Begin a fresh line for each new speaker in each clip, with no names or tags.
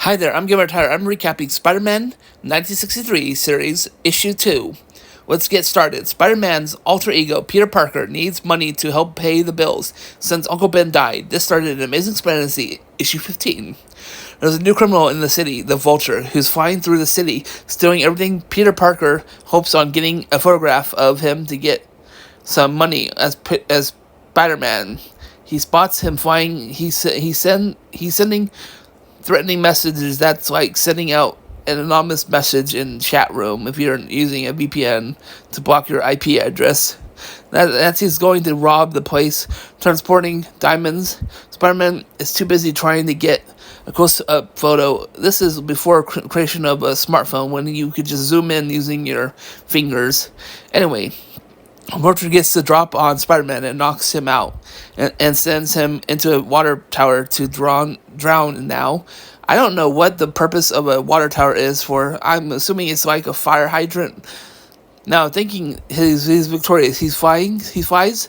Hi there, I'm Gamer Tyler. I'm recapping Spider-Man 1963 series, issue 2. Let's get started. Spider-Man's alter ego, Peter Parker, needs money to help pay the bills since Uncle Ben died. This started in Amazing Spider-Man issue 15. There's a new criminal in the city, the Vulture, who's flying through the city, stealing everything. Peter Parker hopes on getting a photograph of him to get some money as Spider-Man. He spots him flying. He's sending threatening messages. That's like sending out an anonymous message in chat room if you're using a VPN to block your IP address. That's he's going to rob the place, transporting diamonds. Spider-Man is too busy trying to get a close-up photo. This is before creation of a smartphone when you could just zoom in using your fingers. Anyway, Vulture gets the drop on Spider-Man and knocks him out, and sends him into a water tower to drown now. I don't know what the purpose of a water tower is for. I'm assuming it's like a fire hydrant. Now, thinking he's victorious, he flies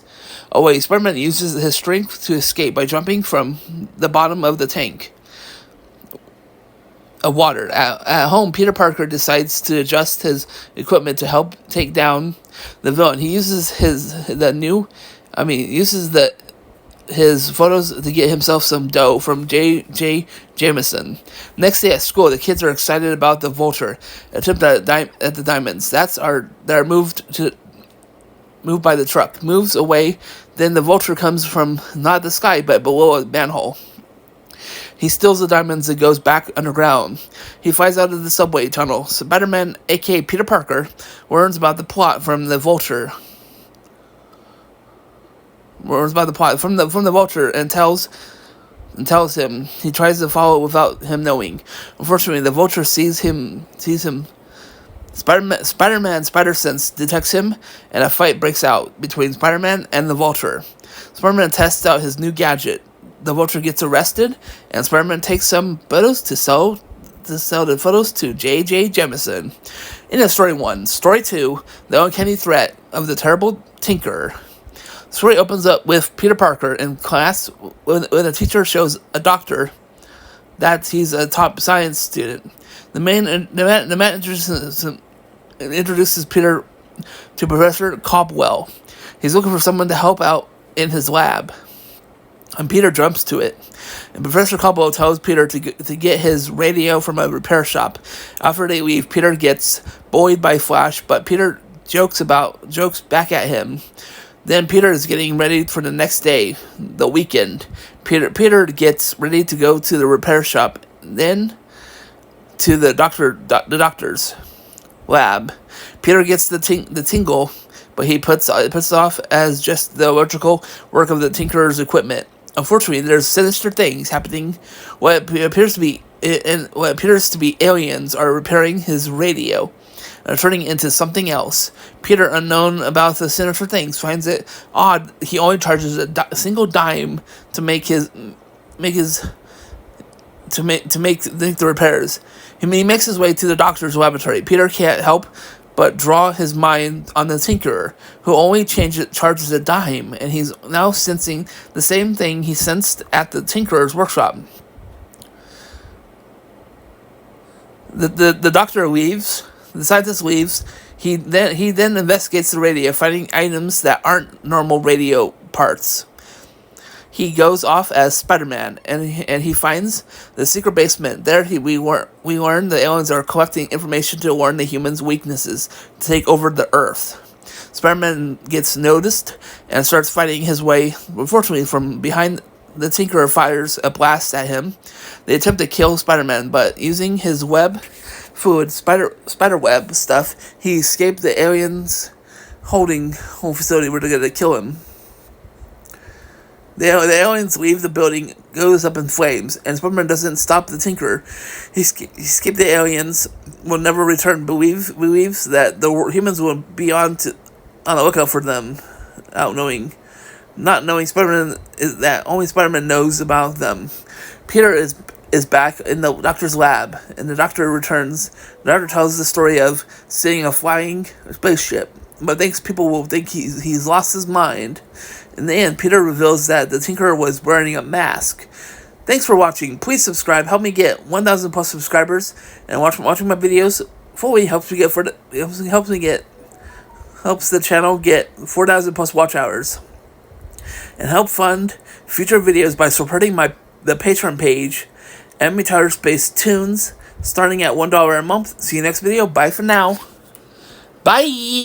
away. Spider-Man uses his strength to escape by jumping from the bottom of the tank of water. At home, Peter Parker decides to adjust his equipment to help take down the villain. He uses his photos to get himself some dough from J. Jameson. Next day at school, the kids are excited about the Vulture attempt at the diamonds. They're moved by the truck. Moves away. Then the Vulture comes from not the sky but below a manhole. He steals the diamonds and goes back underground. He flies out of the subway tunnel. Spider-Man, aka Peter Parker, learns about the plot from the Vulture. From the Vulture and tells him. He tries to follow it without him knowing. Unfortunately, the Vulture sees him. Spider-Man Spider-Sense detects him, and a fight breaks out between Spider-Man and the Vulture. Spider-Man tests out his new gadget. The Vulture gets arrested, and Spider-Man takes some photos to sell the photos to J. Jameson. In Story 1. Story 2, The Uncanny Threat of the Terrible Tinkerer. The story opens up with Peter Parker in class when a teacher shows a doctor that he's a top science student. The man introduces Peter to Professor Cobwell. He's looking for someone to help out in his lab, and Peter jumps to it. And Professor Cobwell tells Peter to get his radio from a repair shop. After they leave, Peter gets bullied by Flash, but Peter jokes back at him. Then Peter is getting ready for the next day, the weekend. Peter gets ready to go to the repair shop, then to the doctor's lab. Peter gets the tingle, but he puts it off as just the electrical work of the tinkerer's equipment. Unfortunately, there's sinister things happening. What appears to be aliens are repairing his radio, turning into something else. Peter, unknown about the sinister things, finds it odd he only charges a single dime to make the repairs. He makes his way to the doctor's laboratory. Peter can't help but draw his mind on the Tinkerer, who only charges a dime, and he's now sensing the same thing he sensed at the Tinkerer's workshop. The doctor leaves. The scientist leaves. He then investigates the radio, finding items that aren't normal radio parts. He goes off as Spider-Man, and he finds the secret basement. There, we learn the aliens are collecting information to warn the humans' weaknesses to take over the Earth. Spider-Man gets noticed and starts fighting his way. Unfortunately, from behind, the Tinkerer fires a blast at him. They attempt to kill Spider-Man, but using his spider web stuff, he escaped the aliens' holding facility where they're going to kill him. The aliens leave the building, goes up in flames, and Spider-Man doesn't stop the Tinkerer. He escaped the aliens, will never return, believes that the humans will be on the lookout for them, not knowing Spider-Man is that only Spider-Man knows about them. Peter is back in the doctor's lab, and the doctor returns. The doctor tells the story of seeing a flying spaceship, but thinks people will think he's lost his mind. In the end, Peter reveals that the Tinkerer was wearing a mask. Thanks for watching. Please subscribe. Help me get 1,000 plus subscribers, and watching my videos fully helps me get helps the channel get 4,000 plus watch hours, and help fund future videos by supporting the Patreon page, Enemy Tower Space Tunes, starting at $1 a month. See you next video. Bye for now. Bye.